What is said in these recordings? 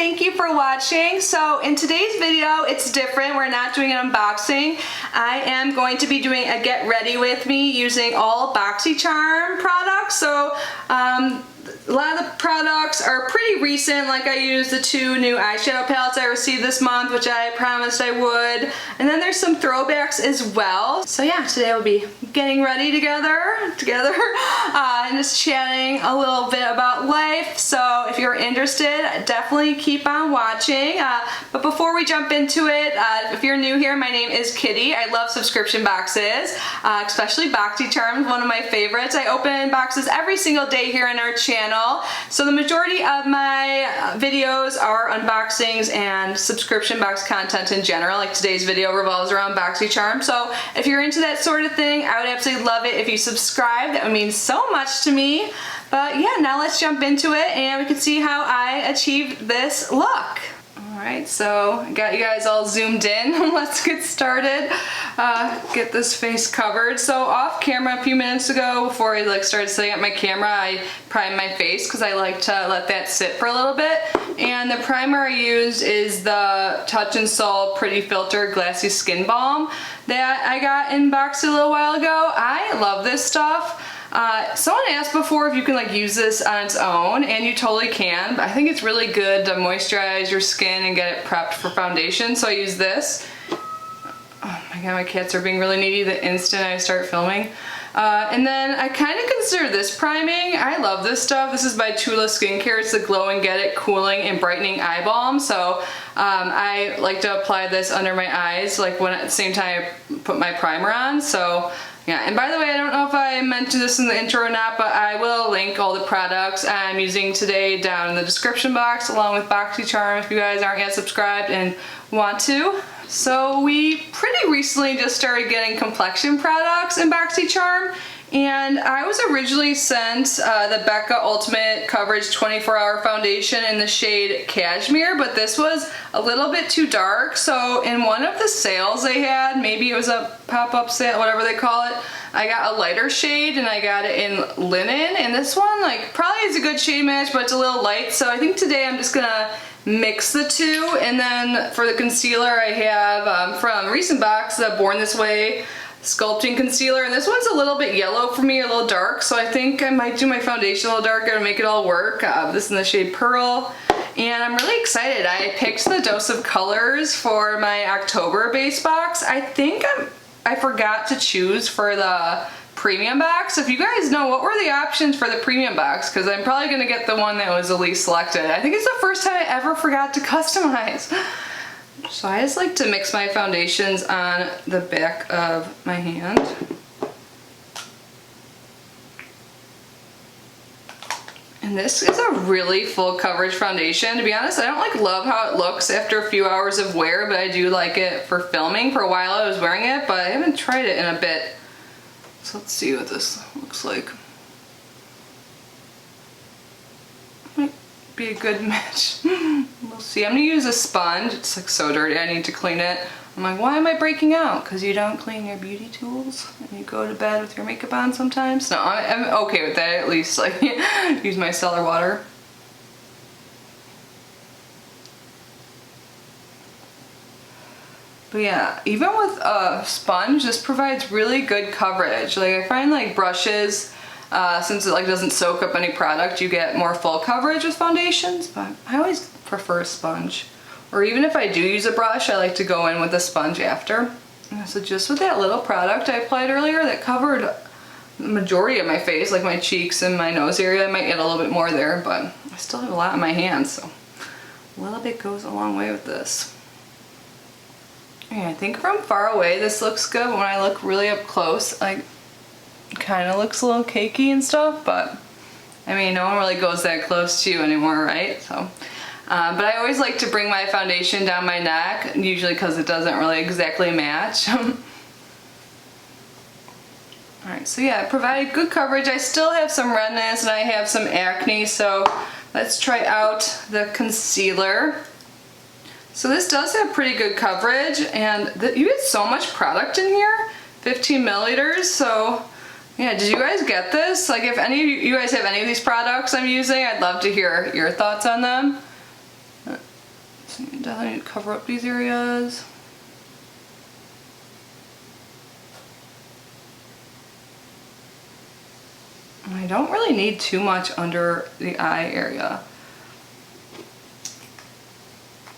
thank you for watching. So in today's video, it's different. We're not doing an unboxing. I am going to be doing a get ready with me using all Boxycharm products. So a lot of the products are pretty recent, like I used the 2 new eyeshadow palettes I received this month, which I promised I would. And then there's some throwbacks as well. So yeah, today we'll be getting ready together and just chatting a little bit about life. So if you're interested, definitely keep on watching. But before we jump into it, if you're new here, my name is Kitty. I love subscription boxes, especially Boxycharm, one of my favorites. I open boxes every single day here on our channel. So the majority of my videos are unboxings and subscription box content in general. Like today's video revolves around Boxycharm. So if you're into that sort of thing, I would absolutely love it if you subscribe. That would mean so much to me. But yeah, now let's jump into it and we can see how I achieved this look. Alright, so I got you guys all zoomed in. Let's get started. Get this face covered. So off camera a few minutes ago, before I started setting up my camera, I primed my face because I like to let that sit for a little bit. And the primer I used is the Touch and Soul Pretty Filter Glassy Skin Balm that I got in box a little while ago. I love this stuff. Someone asked before if you can use this on its own, and you totally can, but I think it's really good to moisturize your skin and get it prepped for foundation, so I use this. Oh my god, my cats are being really needy the instant I start filming. And then I kind of consider this priming. I love this stuff. This is by Tula Skincare. It's the Glow and Get It Cooling and Brightening Eye Balm. So I like to apply this under my eyes, when at the same time I put my primer on. So yeah, and by the way, I don't know if I mentioned this in the intro or not, but I will link all the products I'm using today down in the description box, along with Boxycharm if you guys aren't yet subscribed and want to. So we pretty recently just started getting complexion products in Boxycharm, and I was originally sent the Becca Ultimate Coverage 24-Hour Foundation in the shade Cashmere, but this was a little bit too dark, so in one of the sales they had, maybe it was a pop-up sale, whatever they call it, I got a lighter shade and I got it in Linen, and this one probably is a good shade match, but it's a little light, so I think today I'm just gonna mix the two. And then for the concealer I have from Recent Box, the Born This Way Sculpting Concealer, and this one's a little bit yellow for me, a little dark, so I think I might do my foundation a little darker to make it all work. This is in the shade Pearl, and I'm really excited. I picked the Dose of Colors for my October base box. I think I forgot to choose for the premium box. If you guys know, what were the options for the premium box? Because I'm probably going to get the one that was the least selected. I think it's the first time I ever forgot to customize. So I just like to mix my foundations on the back of my hand. And this is a really full coverage foundation. To be honest, I don't love how it looks after a few hours of wear, but I do like it for filming. For a while I was wearing it, but I haven't tried it in a bit. So let's see what this looks like. Might be a good match. We'll see. I'm gonna use a sponge. It's so dirty, I need to clean it. I'm like, why am I breaking out? Because you don't clean your beauty tools and you go to bed with your makeup on sometimes? No, I'm okay with that, at least. Use my cellar water. But yeah, even with a sponge, this provides really good coverage. I find brushes, since it doesn't soak up any product, you get more full coverage with foundations, but I always prefer a sponge. Or even if I do use a brush, I like to go in with a sponge after. So just with that little product I applied earlier that covered the majority of my face, my cheeks and my nose area. I might get a little bit more there, but I still have a lot on my hands, so a little bit goes a long way with this. Yeah, I think from far away this looks good, but when I look really up close, kind of looks a little cakey and stuff, but I mean, no one really goes that close to you anymore, right? So, but I always like to bring my foundation down my neck, usually because it doesn't really exactly match. Alright, so yeah, it provided good coverage. I still have some redness and I have some acne, so let's try out the concealer. So this does have pretty good coverage, and you get so much product in here, 15 milliliters, so yeah, did you guys get this? If any of you guys have any of these products I'm using, I'd love to hear your thoughts on them. So you definitely need to cover up these areas. And I don't really need too much under the eye area.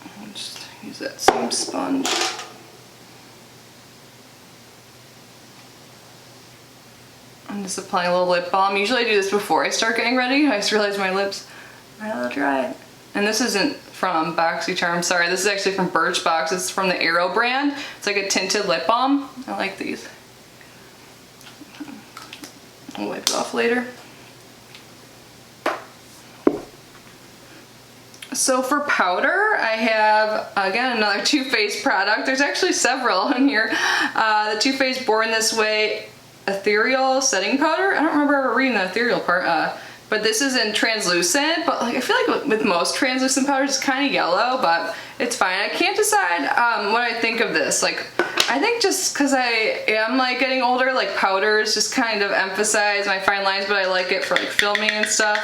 I'll just use that same sponge. I'm just applying a little lip balm. Usually I do this before I start getting ready. I just realized my lips are a little dry. And this isn't from Boxycharm, sorry. This is actually from Birchbox. It's from the Estero brand. It's like a tinted lip balm. I like these. I'll wipe it off later. So for powder, I have, again, another Too Faced product. There's actually several in here. The Too Faced Born This Way Ethereal Setting Powder. I don't remember ever reading the ethereal part, but this is in translucent, but like I feel like with most translucent powders, it's kind of yellow, but it's fine. I can't decide what I think of this. Like, I think just because I am like getting older, like powders just kind of emphasize my fine lines, but I like it for like filming and stuff.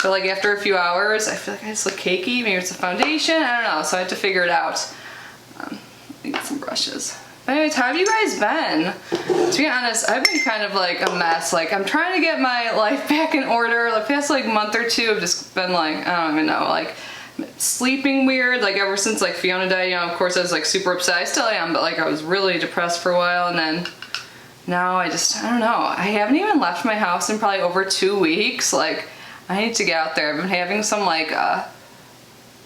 But like after a few hours, I feel like I just look cakey. Maybe it's a foundation, I don't know, so I have to figure it out. Let me get some brushes. But anyways, how have you guys been? To be honest, I've been kind of like a mess. Like, I'm trying to get my life back in order. The past like month or two, I've just been like, I don't even know, like sleeping weird. Like ever since like Fiona died, you know, of course I was like super upset. I still am, but like I was really depressed for a while, and then now I don't know. I haven't even left my house in probably over 2 weeks. Like, I need to get out there. I've been having some like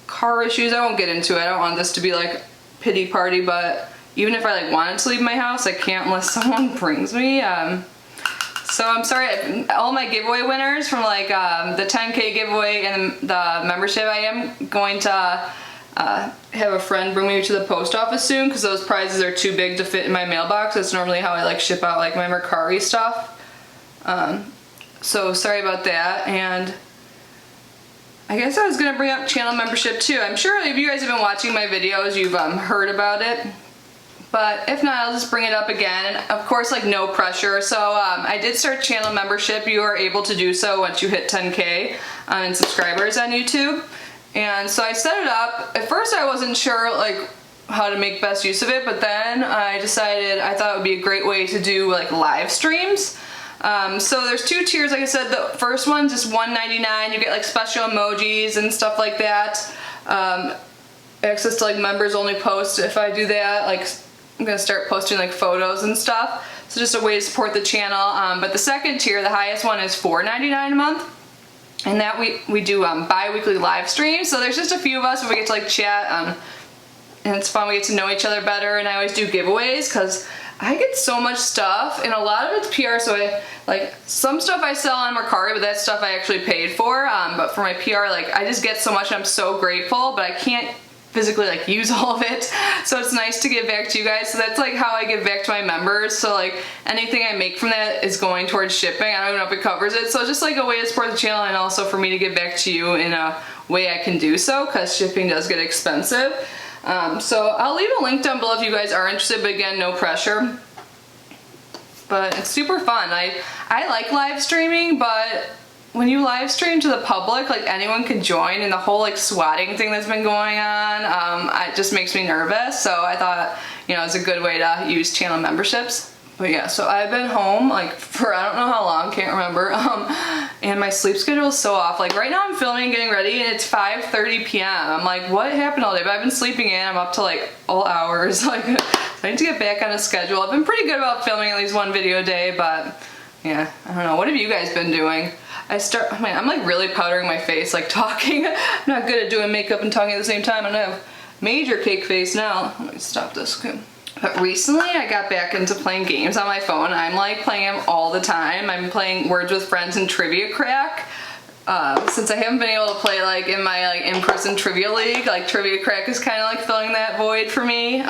car issues. I won't get into it. I don't want this to be like pity party, but even if I like wanted to leave my house, I can't unless someone brings me. So I'm sorry, all my giveaway winners from like the 10K giveaway and the membership, I am going to have a friend bring me to the post office soon because those prizes are too big to fit in my mailbox. That's normally how I like ship out like my Mercari stuff. So sorry about that. And I guess I was gonna bring up channel membership too. I'm sure if you guys have been watching my videos, you've heard about it. But if not, I'll just bring it up again. And of course, like no pressure. So I did start channel membership. You are able to do so once you hit 10K in subscribers on YouTube. And so I set it up. At first I wasn't sure like how to make best use of it, but then I decided I thought it would be a great way to do like live streams. So there's 2 tiers, like I said. The first one's just $1.99. You get like special emojis and stuff like that. Access to like members only posts if I do that. Like, I'm gonna start posting like photos and stuff. So just a way to support the channel. But the second tier, the highest one, is $4.99 a month. And that we do bi-weekly live streams. So there's just a few of us, but we get to like chat, and it's fun. We get to know each other better. And I always do giveaways because I get so much stuff, and a lot of it's PR. So I like some stuff I sell on Mercari, but that stuff I actually paid for. But for my PR, like I just get so much, and I'm so grateful, but I can't physically like use all of it. So it's nice to give back to you guys. So that's like how I give back to my members. So like anything I make from that is going towards shipping. I don't even know if it covers it. So it's just like a way to support the channel, and also for me to give back to you in a way I can do so, because shipping does get expensive. So I'll leave a link down below if you guys are interested, but again, no pressure. But it's super fun. I like live streaming, but when you live stream to the public, like anyone can join, and the whole like swatting thing that's been going on, it just makes me nervous. So I thought, you know, it's a good way to use channel memberships. But yeah, so I've been home like for I don't know how long, can't remember, and my sleep schedule is so off. Like right now I'm filming and getting ready, and it's 5:30 p.m. I'm like, what happened all day? But I've been sleeping in. I'm up to like all hours. Like, I need to get back on a schedule. I've been pretty good about filming at least 1 video a day, but yeah, I don't know. What have you guys been doing? I'm like really powdering my face, like talking. I'm not good at doing makeup and talking at the same time. I have major cake face now. Let me stop this. Okay. But recently I got back into playing games on my phone. I'm like playing them all the time. I'm playing Words with Friends and Trivia Crack. Since I haven't been able to play like in my like in-person trivia league, like Trivia Crack is kind of like filling that void for me.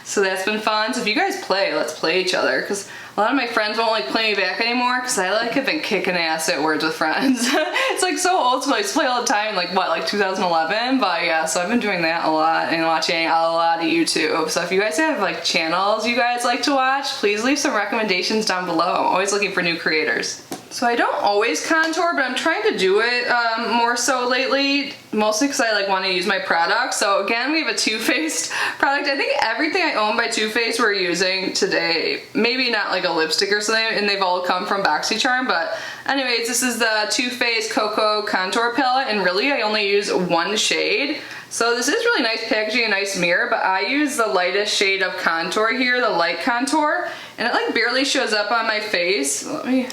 So that's been fun. So if you guys play, let's play each other, because a lot of my friends won't like play me back anymore, because I like have been kicking ass at Words with Friends. It's like so old school. I used to play all the time, like what, like 2011? But yeah, so I've been doing that a lot and watching a lot of YouTube. So if you guys have like channels you guys like to watch, please leave some recommendations down below. I'm always looking for new creators. So I don't always contour, but I'm trying to do it more so lately, mostly because I like want to use my product. So again, we have a Too Faced product. I think everything I own by Too Faced we're using today. Maybe not like a lipstick or something, and they've all come from Boxycharm. But anyways, this is the Too Faced Cocoa Contour Palette, and really I only use one shade. So this is really nice packaging, a nice mirror, but I use the lightest shade of contour here, the light contour, and it like barely shows up on my face. Let me...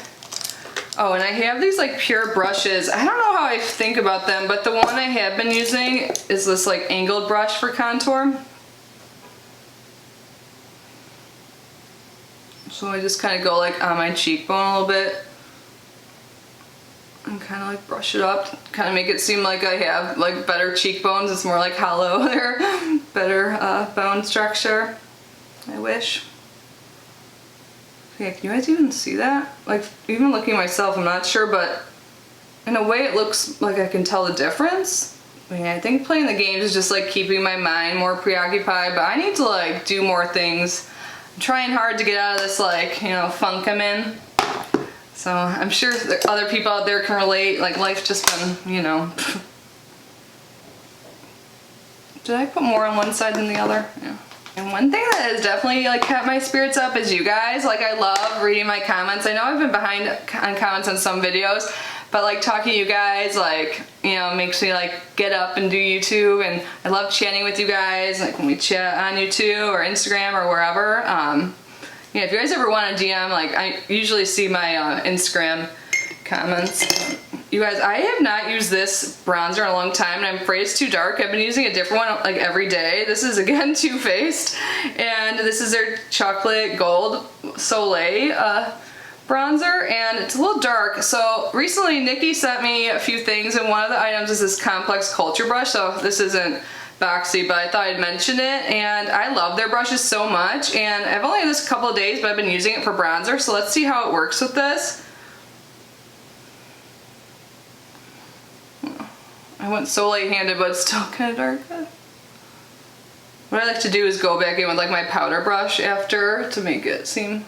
Oh, and I have these like pure brushes. I don't know how I think about them, but the one I have been using is this like angled brush for contour. So I just kind of go like on my cheekbone a little bit and kind of like brush it up, kind of make it seem like I have like better cheekbones. It's more like hollow there, better bone structure, I wish. Yeah, can you guys even see that? Like, even looking at myself, I'm not sure, but in a way it looks like I can tell the difference. I mean, I think playing the games is just like keeping my mind more preoccupied, but I need to like do more things. I'm trying hard to get out of this like, you know, funk I'm in. So I'm sure other people out there can relate, like life's just been, you know. Did I put more on one side than the other? Yeah. And one thing that has definitely like kept my spirits up is you guys. Like, I love reading my comments. I know I've been behind on comments on some videos, but like talking to you guys, like, you know, makes me like get up and do YouTube. And I love chatting with you guys, like when we chat on YouTube or Instagram or wherever. Yeah, if you guys ever want a DM, like I usually see my Instagram comments. You guys, I have not used this bronzer in a long time, and I'm afraid it's too dark. I've been using a different one like every day. This is again Too Faced, and this is their Chocolate Gold Soleil bronzer, and it's a little dark. So recently Nikki sent me a few things, and one of the items is this Complex Culture brush. So this isn't Boxy, but I thought I'd mention it, and I love their brushes so much, and I've only had this a couple of days, but I've been using it for bronzer, so let's see how it works with this. I went so light-handed, but it's still kind of dark. What I like to do is go back in with like my powder brush after to make it seem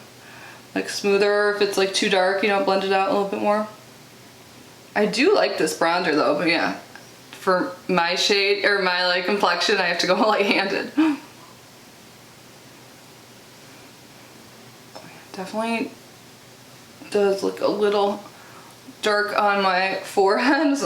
like smoother. If it's like too dark, you know, blend it out a little bit more. I do like this bronzer though, but yeah, for my shade or my like complexion, I have to go light-handed. Definitely does look a little dark on my forehead.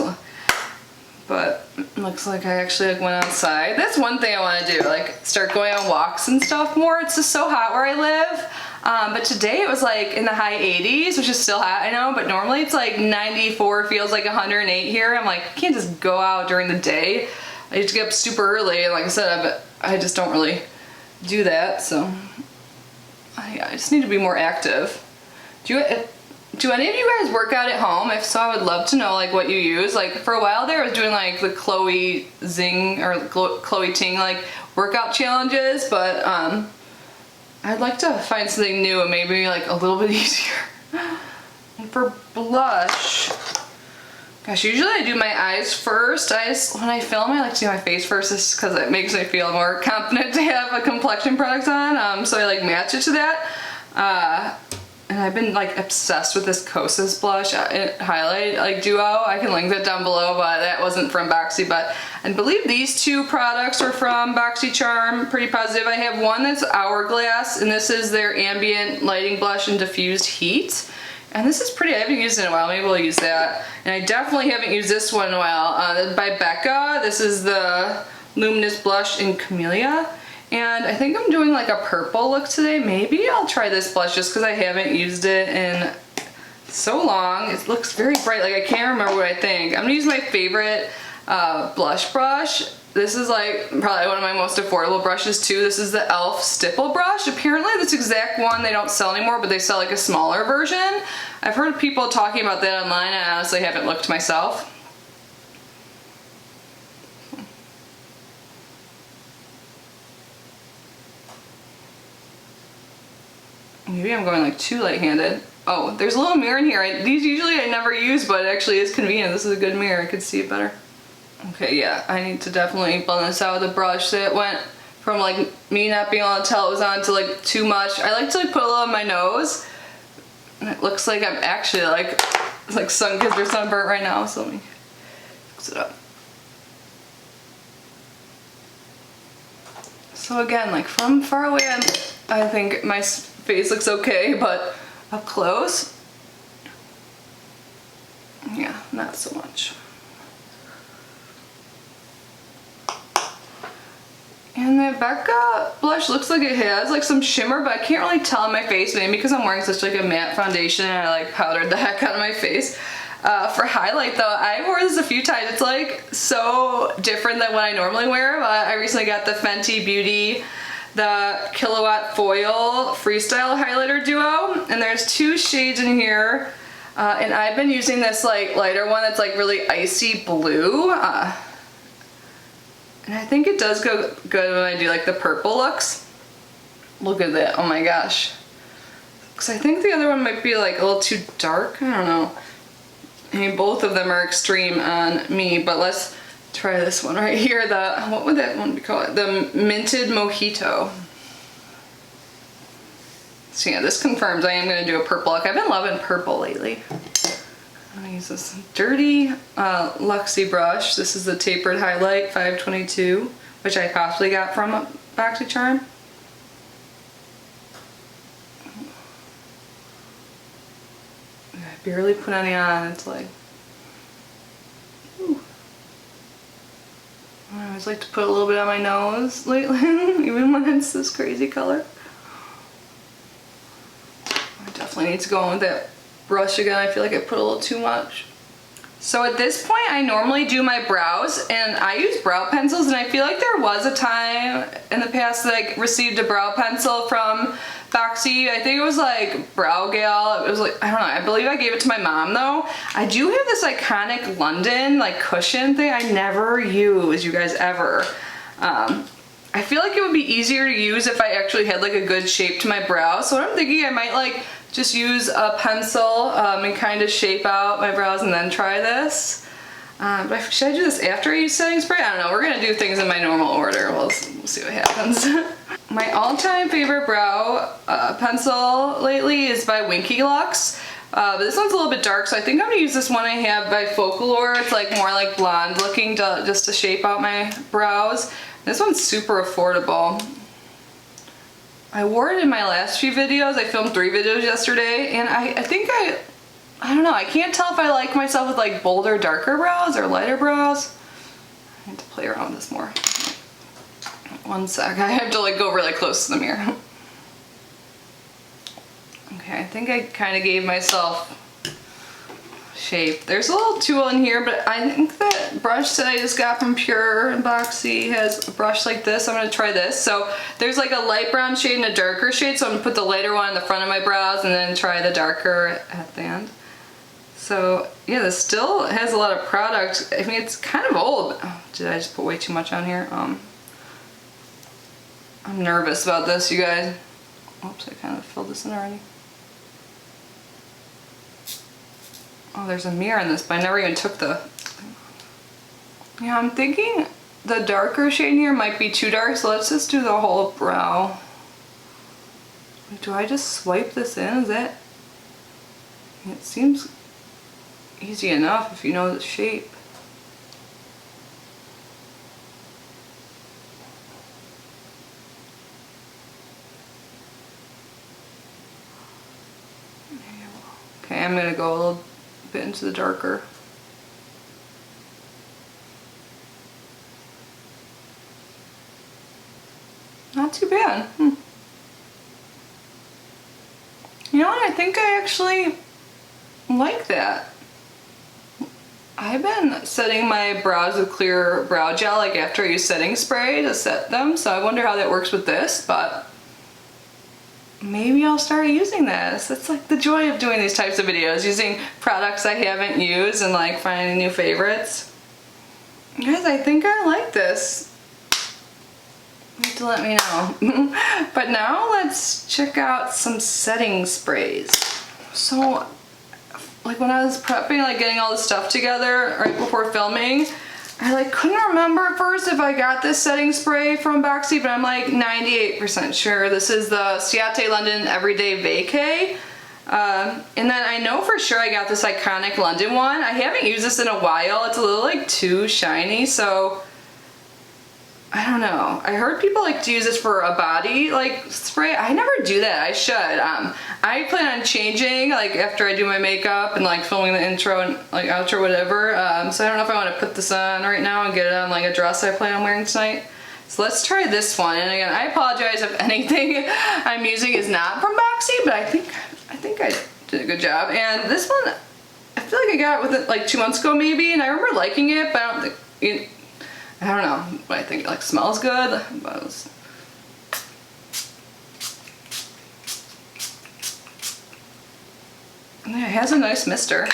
But it looks like I actually like went outside. That's one thing I want to do, like start going on walks and stuff more. It's just so hot where I live. But today it was like in the high 80s, which is still hot, I know, but normally it's like 94, feels like 108 here. I'm like, I can't just go out during the day. I have to get up super early, and like I said, I just don't really do that, so I just need to be more active. Do any of you guys work out at home? If so, I would love to know like what you use. Like for a while there, I was doing like the Chloe Zing or Chloe Ting like workout challenges, but I'd like to find something new and maybe like a little bit easier. And for blush, gosh, usually I do my eyes first. When I film, I like to do my face first just because it makes me feel more confident to have a complexion product on. So I like match it to that. And I've been like obsessed with this Kosas blush highlight like duo. I can link that down below, but that wasn't from Boxy. But I believe these two products are from Boxycharm. Pretty positive. I have one that's Hourglass, and this is their Ambient Lighting Blush in Diffused Heat. And this is pretty, I haven't used it in a while. Maybe we'll use that. And I definitely haven't used this one in a while. By Becca. This is the Luminous Blush in Camellia. And I think I'm doing like a purple look today. Maybe I'll try this blush just because I haven't used it in so long. It looks very bright. Like I can't remember what I think. I'm gonna use my favorite blush brush. This is like probably one of my most affordable brushes too. This is the e.l.f. Stipple brush. Apparently this exact one they don't sell anymore, but they sell like a smaller version. I've heard people talking about that online. I honestly haven't looked myself. Maybe I'm going like too light-handed. Oh, there's a little mirror in here. These usually I never use, but it actually is convenient. This is a good mirror. I can see it better. Okay, yeah, I need to definitely blend this out with a brush. So it went from like me not being able to tell it was on to like too much. I like to like put a little on my nose And it looks like I'm actually like sun-kissed or sunburnt right now, so let me fix it up. So again, like from far away, I think my face looks okay, but up close, yeah, not so much. And the Becca blush looks like it has like some shimmer, but I can't really tell on my face, maybe because I'm wearing such like a matte foundation and I like powdered the heck out of my face. For highlight though, I wore this a few times. It's like so different than what I normally wear. I recently got the Fenty Beauty, the Kilowatt Foil Freestyle Highlighter Duo, and there's 2 shades in here. And I've been using this like lighter one that's like really icy blue. And I think it does go good when I do like the purple looks. Look at that, oh my gosh. Because I think the other one might be like a little too dark, I don't know. I mean, both of them are extreme on me, but let's try this one right here. What would that one be called? The Minted Mojito. So yeah, this confirms I am gonna do a purple look. I've been loving purple lately. I'm gonna use this dirty Luxie brush. This is the Tapered Highlight 522, which I possibly got from Boxycharm. I barely put any on, it's like, ooh. I always like to put a little bit on my nose lately, even when it's this crazy color. I definitely need to go in with that brush again. I feel like I put a little too much. So at this point I normally do my brows, and I use brow pencils, and I feel like there was a time in the past that I received a brow pencil from Boxy. I think it was like Brow Gal. It was like, I don't know, I believe I gave it to my mom though. I do have this iconic London like cushion thing I never use, you guys, ever. I feel like it would be easier to use if I actually had like a good shape to my brow. So what I'm thinking, I might like just use a pencil and kind of shape out my brows and then try this. But should I do this after I use setting spray? I don't know, we're gonna do things in my normal order. We'll see what happens. My all-time favorite brow pencil lately is by Winky Lux. But this one's a little bit dark, so I think I'm gonna use this one I have by Focallure. It's like more like blonde looking just to shape out my brows. This one's super affordable. I wore it in my last few videos. I filmed 3 videos yesterday, and I think I don't know, I can't tell if I like myself with like bolder, darker brows or lighter brows. I need to play around with this more. One sec, I have to like go really close to the mirror. Okay, I think I kind of gave myself shape. There's a little tool in here, but I think that brush that I just got from Pure and Boxy has a brush like this. I'm gonna try this. So there's like a light brown shade and a darker shade, so I'm gonna put the lighter one in the front of my brows and then try the darker at the end. So yeah, this still has a lot of product. I mean, it's kind of old. Oh, did I just put way too much on here? I'm nervous about this, you guys. Oops, I kind of filled this in already. Oh, there's a mirror in this, but I never even took the... Yeah, I'm thinking the darker shade in here might be too dark, so let's just do the whole brow. Do I just swipe this in? Is that... It seems easy enough if you know the shape. Okay, I'm gonna go a little bit into the darker. Not too bad. You know what? I think I actually like that. I've been setting my brows with clear brow gel like after I use setting spray to set them, so I wonder how that works with this, but maybe I'll start using this. That's like the joy of doing these types of videos, using products I haven't used and like finding new favorites. Guys, I think I like this. You have to let me know. But now let's check out some setting sprays. So, like when I was prepping, like getting all this stuff together right before filming, I like couldn't remember at first if I got this setting spray from Boxy, but I'm like 98% sure this is the Ciate London Everyday Vacay. And then I know for sure I got this iconic London one. I haven't used this in a while. It's a little like too shiny, so I don't know. I heard people like to use this for a body like spray. I never do that. I should. I plan on changing like after I do my makeup and like filming the intro and like outro, whatever. So I don't know if I want to put this on right now and get it on like a dress I plan on wearing tonight. So let's try this one. And again, I apologize if anything I'm using is not from Boxy, but I think I did a good job. And this one, I feel like I got it with it like 2 months ago maybe, and I remember liking it, but I don't think I don't know, but I think it like smells good. But it was... Yeah, it has a nice mister.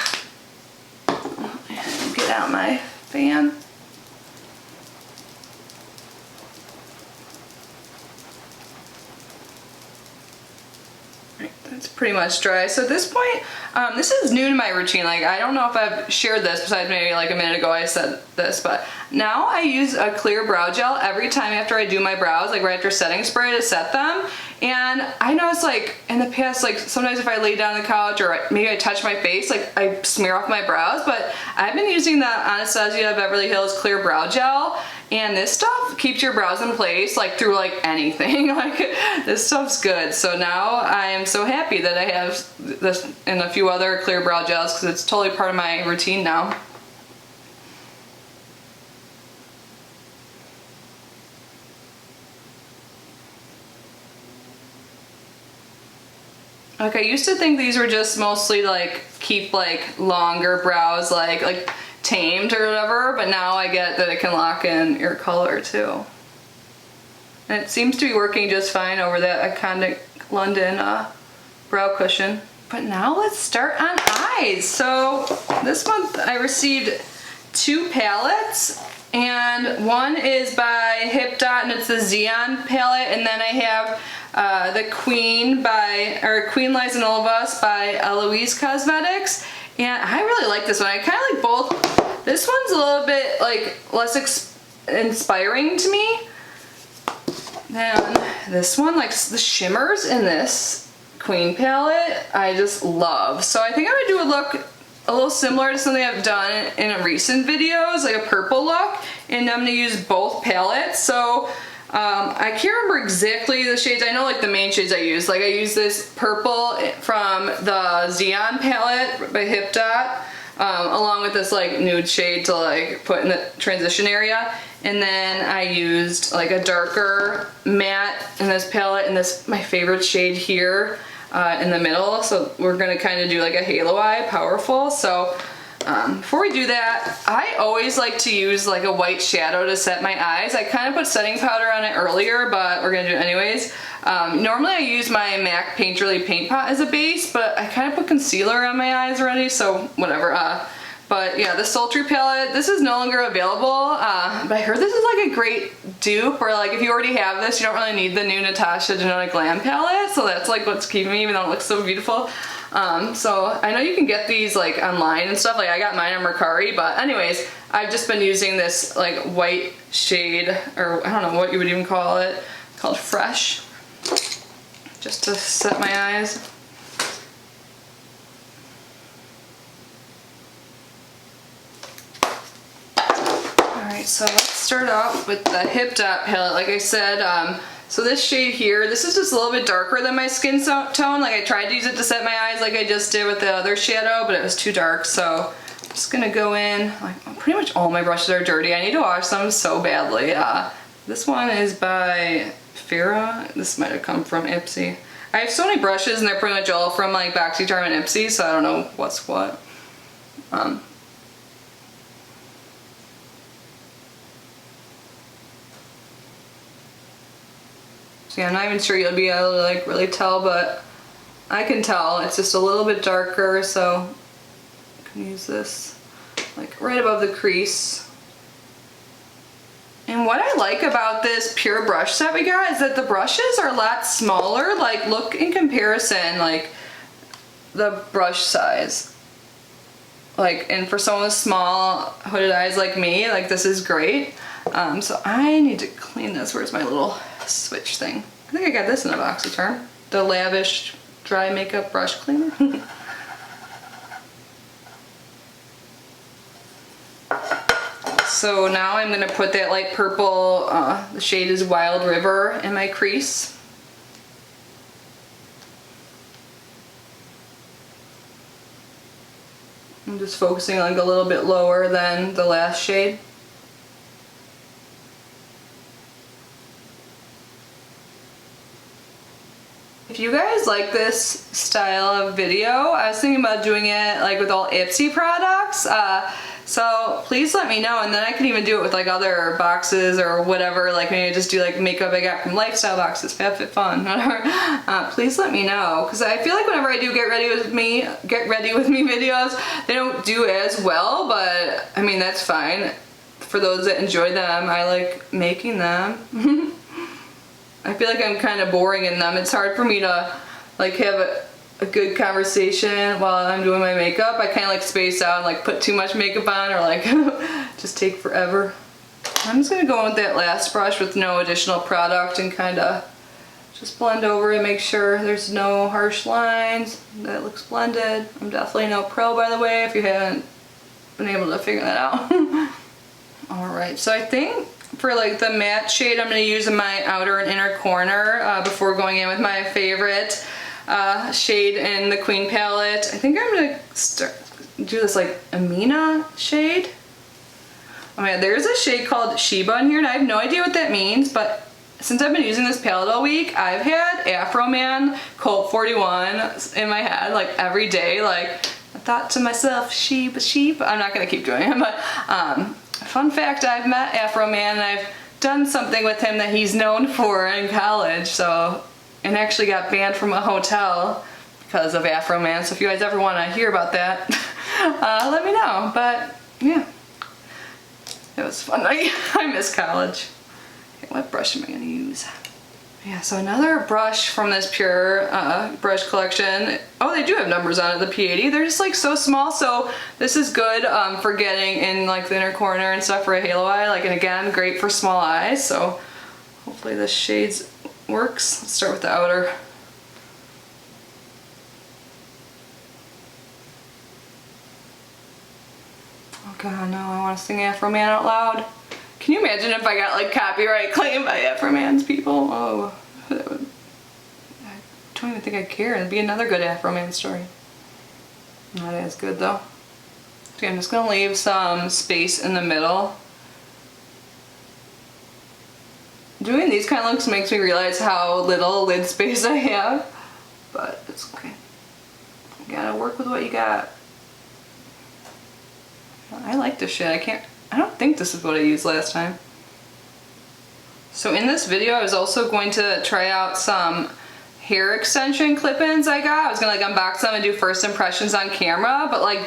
Get out my fan. It's pretty much dry. So at this point, this is new to my routine. Like, I don't know if I've shared this besides maybe like a minute ago I said this, but now I use a clear brow gel every time after I do my brows, like right after setting spray to set them. And I notice like in the past, like sometimes if I lay down on the couch or maybe I touch my face, like I smear off my brows, but I've been using the Anastasia Beverly Hills clear brow gel, and this stuff keeps your brows in place like through like anything. Like this stuff's good. So now I am so happy that I have this and a few other clear brow gels because it's totally part of my routine now. Like I used to think these were just mostly like keep like longer brows like tamed or whatever, but now I get that it can lock in your color too. And it seems to be working just fine over that iconic London brow cushion. But now let's start on eyes. So this month I received 2 palettes, and one is by Hip Dot and it's the Xeon palette, and then I have the Queen Lies in All of Us by Eloise Cosmetics, and I really like this one. I kind of like both. This one's a little bit like less inspiring to me than this one. Like the shimmers in this Queen palette I just love. So I think I'm gonna do a look a little similar to something I've done in a recent videos, like a purple look, and I'm gonna use both palettes. So I can't remember exactly the shades. I know like the main shades I use. Like I use this purple from the Xeon palette by Hip Dot, along with this like nude shade to like put in the transition area. And then I used like a darker matte in this palette, and this my favorite shade here in the middle. So we're gonna kind of do like a halo eye, powerful. So before we do that, I always like to use like a white shadow to set my eyes. I kind of put setting powder on it earlier, but we're gonna do it anyways. Normally I use my MAC Painterly Paint Pot as a base, but I kind of put concealer on my eyes already, so whatever. But yeah, the Sultry palette, this is no longer available, but I heard this is like a great dupe, or like if you already have this, you don't really need the new Natasha Denona Glam palette, so that's like what's keeping me, even though it looks so beautiful. So I know you can get these like online and stuff, like I got mine on Mercari, but anyways, I've just been using this like white shade, or I don't know what you would even call it, called Fresh, just to set my eyes. Alright, so let's start off with the Hip Dot palette. Like I said, so this shade here, this is just a little bit darker than my skin tone. Like I tried to use it to set my eyes like I just did with the other shadow, but it was too dark. So I'm just gonna go in, like pretty much all my brushes are dirty. I need to wash them so badly. This one is by Farrah. This might have come from Ipsy. I have so many brushes and they're pretty much all from like Boxycharm and Ipsy, so I don't know what's what. So yeah, I'm not even sure you'll be able to like really tell, but I can tell. It's just a little bit darker, so I can use this like right above the crease. And what I like about this pure brush set we got is that the brushes are a lot smaller. Like look in comparison, like the brush size. Like, and for someone with small hooded eyes like me, like this is great. So I need to clean this. Where's my little switch thing? I think I got this in a Boxycharm. The Lavish dry makeup brush cleaner. So now I'm going to put that light purple, the shade is Wild River, in my crease. I'm just focusing like a little bit lower than the last shade. If you guys like this style of video, I was thinking about doing it like with all Ipsy products. So please let me know, and then I can even do it with like other boxes or whatever, like maybe just do like makeup I got from Lifestyle Boxes, FabFitFun, whatever. Please let me know, because I feel like whenever I do get ready with me videos, they don't do as well, but I mean, that's fine. For those that enjoy them, I like making them. I feel like I'm kind of boring in them. It's hard for me to like have a good conversation while I'm doing my makeup. I kind of like space out and like put too much makeup on, or like just take forever. I'm just gonna go in with that last brush with no additional product and kind of just blend over and make sure there's no harsh lines. That looks blended. I'm definitely no pro, by the way, if you haven't been able to figure that out. Alright, so I think for like the matte shade, I'm going to use in my outer and inner corner before going in with my favorite shade in the Queen palette. I think I'm going to do this like Amina shade. Oh man, there's a shade called Sheba in here, and I have no idea what that means, but since I've been using this palette all week, I've had Afro Man Cult 41 in my head like every day. Like, I thought to myself, Sheba, Sheba. I'm not going to keep doing it, but fun fact, I've met Afro Man and I've done something with him that he's known for in college, so, and actually got banned from a hotel because of Afro Man. So if you guys ever want to hear about that, let me know. But yeah, it was fun. I miss college. Okay, what brush am I going to use? Yeah, so another brush from this Pure brush collection. Oh, they do have numbers on it, the P80. They're just like so small, so this is good for getting in like the inner corner and stuff for a halo eye. Like, and again, great for small eyes, so hopefully this shade works. Let's start with the outer. Oh god, no, I want to sing Afro Man out loud. Can you imagine if I got like copyright claimed by Afro Man's people? Oh, that would, I don't even think I'd care. It'd be another good Afro Man story. Not as good though. Okay, I'm just gonna leave some space in the middle. Doing these kind of looks makes me realize how little lid space I have, but it's okay. You gotta work with what you got. I like this shit. I don't think this is what I used last time. So in this video, I was also going to try out some hair extension clip-ins I got. I was gonna like unbox them and do first impressions on camera, but like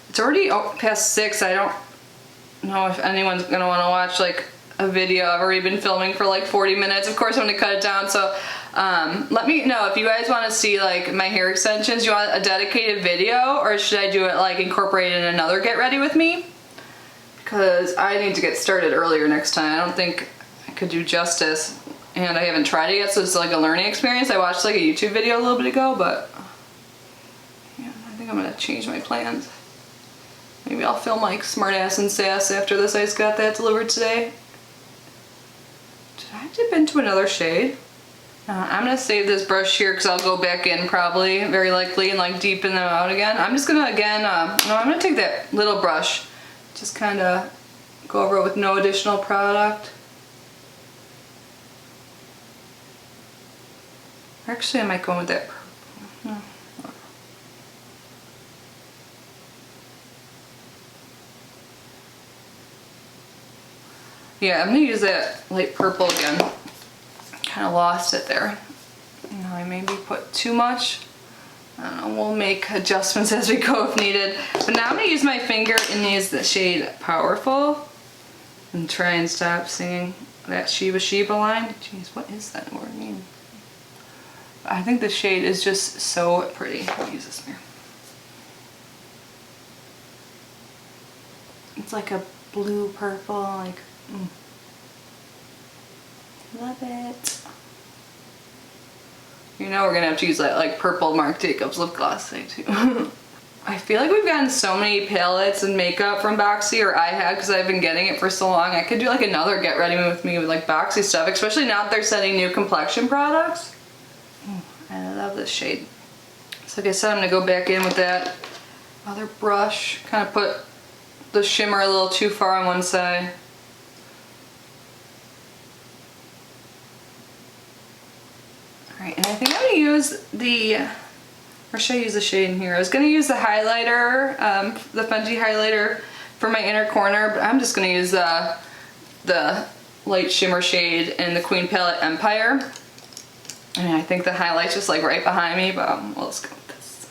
it's already past 6. I don't know if anyone's gonna want to watch like a video. I've already been filming for like 40 minutes. Of course I'm gonna cut it down, so let me know if you guys want to see like my hair extensions. You want a dedicated video, or should I do it like incorporated in another get ready with me? Because I need to get started earlier next time. I don't think I could do justice, and I haven't tried it yet, so it's like a learning experience. I watched like a YouTube video a little bit ago, but yeah, I think I'm gonna change my plans. Maybe I'll film like smartass and sass after this. I just got that delivered today. Did I dip into another shade? I'm gonna save this brush here because I'll go back in probably, very likely, and like deepen them out again. I'm just gonna again, no, I'm gonna take that little brush, just kind of go over it with no additional product. Actually, I might go with that purple. No. Yeah, I'm gonna use that light purple again. Kind of lost it there. I maybe put too much. I don't know, we'll make adjustments as we go if needed. But now I'm gonna use my finger and use the shade Powerful and try and stop singing that Sheba Sheba line. Jeez, what is that word mean? I think the shade is just so pretty. I'll use this mirror. It's like a blue purple, like, love it. You know we're gonna have to use that like purple Marc Jacobs lip gloss today too. I feel like we've gotten so many palettes and makeup from Boxy, or I have because I've been getting it for so long. I could do like another get ready with me with like Boxy stuff, especially now that they're setting new complexion products. I love this shade. So like I said, I'm gonna go back in with that other brush, kind of put the shimmer a little too far on one side. Alright, and I think I'm gonna use the, or should I use the shade in here? I was gonna use the highlighter, the Fenty highlighter for my inner corner, but I'm just gonna use the light shimmer shade in the Queen Palette Empire. I mean, I think the highlight's just like right behind me, but well, let's go with this.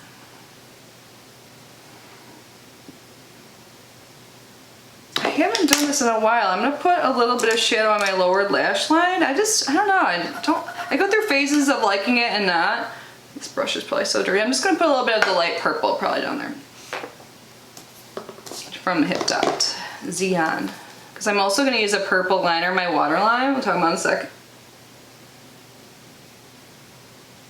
I haven't done this in a while. I'm gonna put a little bit of shadow on my lower lash line. I don't know, I go through phases of liking it and not. This brush is probably so dirty. I'm just gonna put a little bit of the light purple probably down there. From Hip Dot, Xeon. Because I'm also gonna use a purple liner, my waterline. We'll talk about in a second.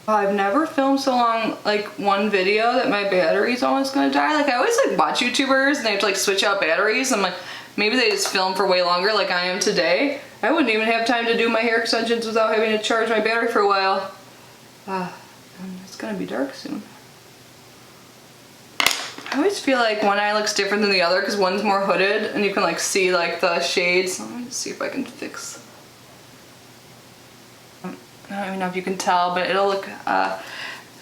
I've never filmed so long, like one video that my battery's almost gonna die. Like I always like watch YouTubers and they have to like switch out batteries. I'm like, maybe they just film for way longer like I am today. I wouldn't even have time to do my hair extensions without having to charge my battery for a while. It's gonna be dark soon. I always feel like one eye looks different than the other because one's more hooded and you can like see like the shades. Let me see if I can fix. I don't even know if you can tell, but it'll look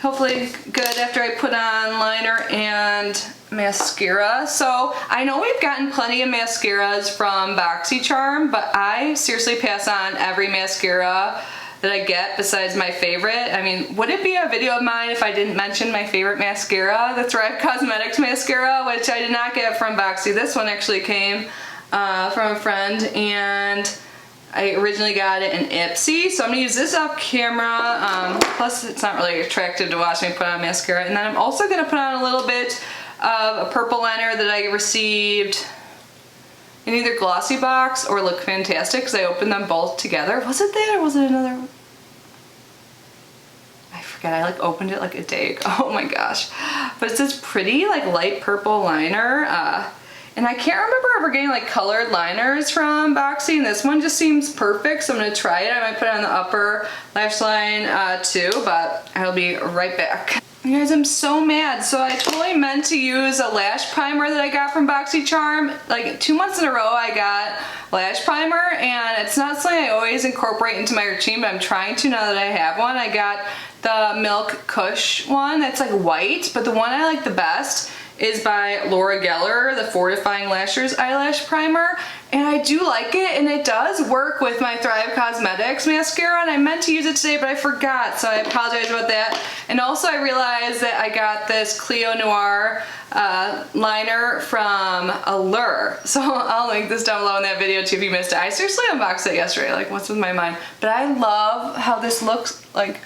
hopefully good after I put on liner and mascara. So I know we've gotten plenty of mascaras from Boxycharm, but I seriously pass on every mascara that I get besides my favorite. I mean, would it be a video of mine if I didn't mention my favorite mascara, the Thrive Cosmetics mascara, which I did not get from Boxy. This one actually came from a friend, and I originally got it in Ipsy, so I'm gonna use this off camera. Plus it's not really attractive to watch me put on mascara. And then I'm also gonna put on a little bit of a purple liner that I received in either Glossy Box or Look Fantastic, because I opened them both together. Was it that or was it another one? I forget, I like opened it like a day ago. Oh my gosh. But it's this pretty like light purple liner. And I can't remember ever getting like colored liners from Boxy, and this one just seems perfect, so I'm gonna try it. I might put it on the upper lash line too, but I'll be right back. You guys, I'm so mad. So I totally meant to use a lash primer that I got from Boxycharm. Like 2 months in a row I got lash primer, and it's not something I always incorporate into my routine, but I'm trying to now that I have one. I got the Milk Kush one that's like white, but the one I like the best is by Laura Geller, the Fortifying Lashes Eyelash Primer. And I do like it, and it does work with my Thrive Cosmetics mascara, and I meant to use it today, but I forgot, so I apologize about that. And also I realized that I got this Cleo Noir liner from Allure. So I'll link this down below in that video too if you missed it. I seriously unboxed it yesterday, like what's with my mind? But I love how this looks, like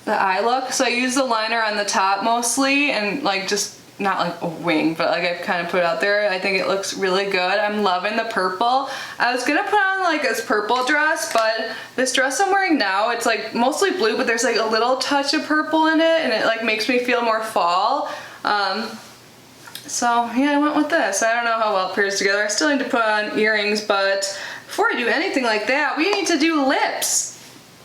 the eye look. So I use the liner on the top mostly, and like just not like a wing, but like I've kind of put it out there. I think it looks really good. I'm loving the purple. I was gonna put on like this purple dress, but this dress I'm wearing now, it's like mostly blue, but there's like a little touch of purple in it, and it like makes me feel more fall. So yeah, I went with this. I don't know how well it pairs together. I still need to put on earrings, but before I do anything like that, we need to do lips.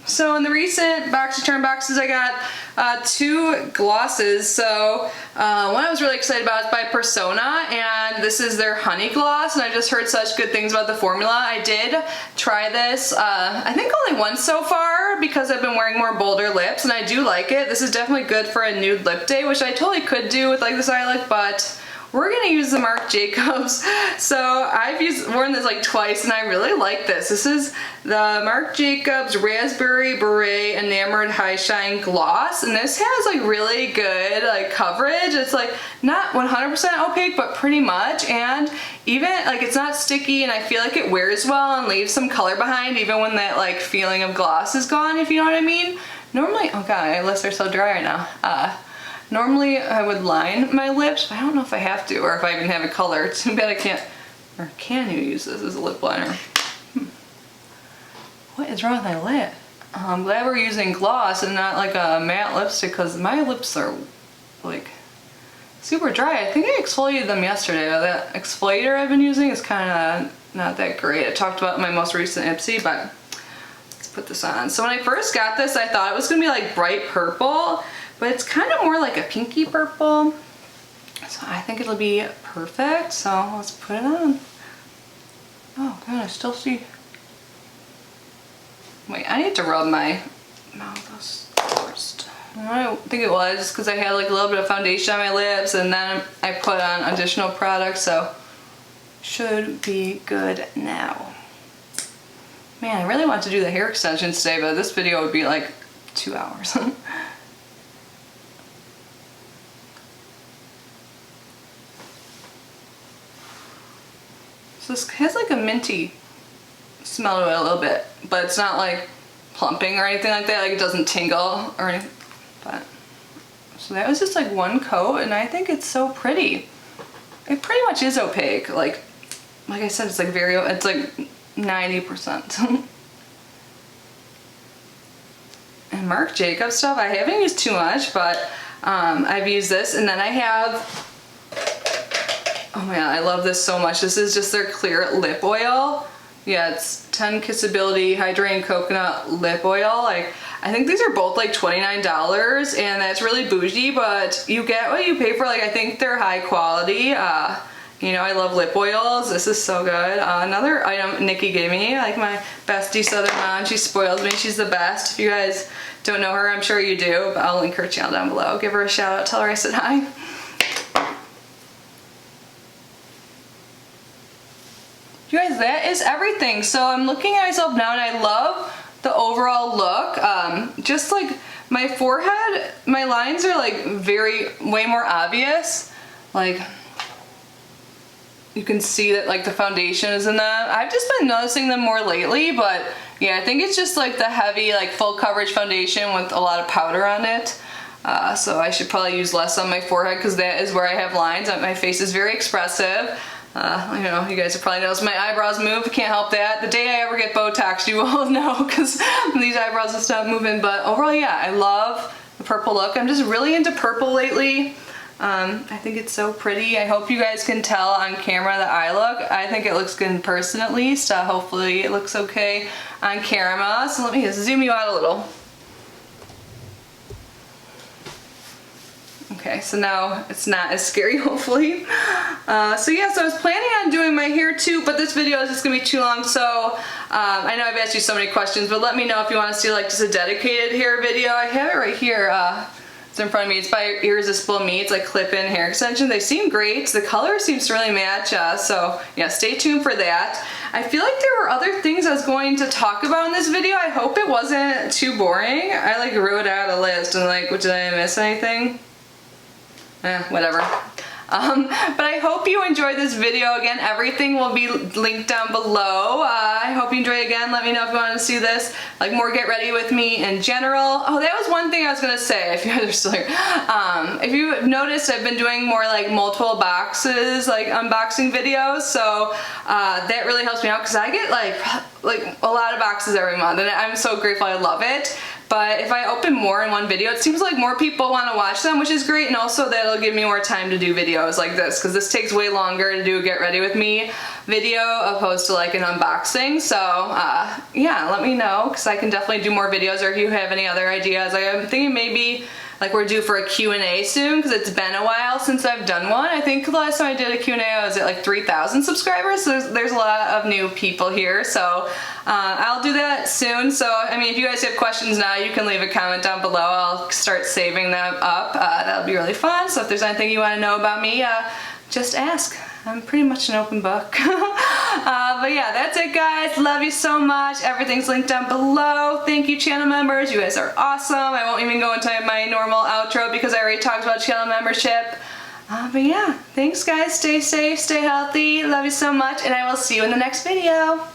So in the recent Boxycharm boxes, I got 2 glosses. So one I was really excited about is by Persona, and this is their honey gloss, and I just heard such good things about the formula. I did try this, I think only once so far, because I've been wearing more bolder lips, and I do like it. This is definitely good for a nude lip day, which I totally could do with like this eye look, but we're gonna use the Marc Jacobs. So I've worn this like twice, and I really like this. This is the Marc Jacobs Raspberry Beret Enamored High Shine Gloss, and this has like really good like coverage. It's like not 100% opaque, but pretty much, and even like it's not sticky, and I feel like it wears well and leaves some color behind even when that like feeling of gloss is gone, if you know what I mean. Normally, oh god, my lips are so dry right now. Normally I would line my lips, but I don't know if I have to, or if I even have a color. It's too bad I can't, or can you use this as a lip liner? What is wrong with my lip? I'm glad we're using gloss and not like a matte lipstick because my lips are like super dry. I think I exfoliated them yesterday. That exfoliator I've been using is kind of not that great. I talked about my most recent Ipsy, but let's put this on. So when I first got this, I thought it was gonna be like bright purple, but it's kind of more like a pinky purple. So I think it'll be perfect. So let's put it on. Oh god, I still see. Wait, I need to rub my mouth first. I don't think it was because I had like a little bit of foundation on my lips and then I put on additional products, so should be good now. Man, I really want to do the hair extensions today, but this video would be like 2 hours. So this has like a minty smell to it a little bit, but it's not like plumping or anything like that. Like it doesn't tingle or anything. But so that was just like one coat, and I think it's so pretty. It pretty much is opaque. Like I said, it's like it's like 90%. And Marc Jacobs stuff, I haven't used too much, but I've used this, and then I have. Oh man, I love this so much. This is just their clear lip oil. Yeah, it's 10 Kissability Hydrating Coconut Lip Oil. Like, I think these are both like $29, and that's really bougie, but you get what you pay for. Like, I think they're high quality. You know, I love lip oils. This is so good. Another item Nikki gave me, like my bestie Southern Mom. She spoils me. She's the best. If you guys don't know her, I'm sure you do, but I'll link her channel down below. Give her a shout out. Tell her I said hi. You guys, that is everything. So I'm looking at myself now and I love the overall look. Just like my forehead, my lines are like way more obvious. Like you can see that like the foundation is in them. I've just been noticing them more lately, but yeah, I think it's just like the heavy like full coverage foundation with a lot of powder on it. So I should probably use less on my forehead because that is where I have lines. My face is very expressive. You know, you guys have probably noticed my eyebrows move. Can't help that. The day I ever get Botox, you will know because these eyebrows will stop moving. But overall, yeah, I love the purple look. I'm just really into purple lately. I think it's so pretty. I hope you guys can tell on camera the eye look. I think it looks good in person at least. Hopefully it looks okay on camera. So let me just zoom you out a little. Okay, so now it's not as scary, hopefully. So yeah, so I was planning on doing my hair too, but this video is just gonna be too long, so I know I've asked you so many questions, but let me know if you want to see like just a dedicated hair video. I have it right here. It's in front of me. It's by Irresistible Me. It's like clip-in hair extension. They seem great. The color seems to really match, so yeah, stay tuned for that. I feel like there were other things I was going to talk about in this video. I hope it wasn't too boring. I like wrote out a list and like, did I miss anything? Whatever. But I hope you enjoyed this video. Again, everything will be linked down below. I hope you enjoy it again. Let me know if you want to see this, like more get ready with me in general. Oh, that was one thing I was gonna say if you guys are still here. If you've noticed, I've been doing more like multiple boxes, like unboxing videos, so that really helps me out because I get like a lot of boxes every month, and I'm so grateful. I love it. But if I open more in one video, it seems like more people want to watch them, which is great, and also that'll give me more time to do videos like this, because this takes way longer to do a get ready with me video opposed to like an unboxing. So yeah, let me know, because I can definitely do more videos, or if you have any other ideas. I'm thinking maybe like we're due for a Q&A soon, because it's been a while since I've done one. I think the last time I did a Q&A I was at like 3,000 subscribers, so there's a lot of new people here, so I'll do that soon. So I mean, if you guys have questions now, you can leave a comment down below. I'll start saving them up. That'll be really fun. So if there's anything you want to know about me, just ask. I'm pretty much an open book. But yeah, that's it guys. Love you so much. Everything's linked down below. Thank you channel members. You guys are awesome. I won't even go into my normal outro because I already talked about channel membership. But yeah, thanks guys. Stay safe, stay healthy. Love you so much, and I will see you in the next video.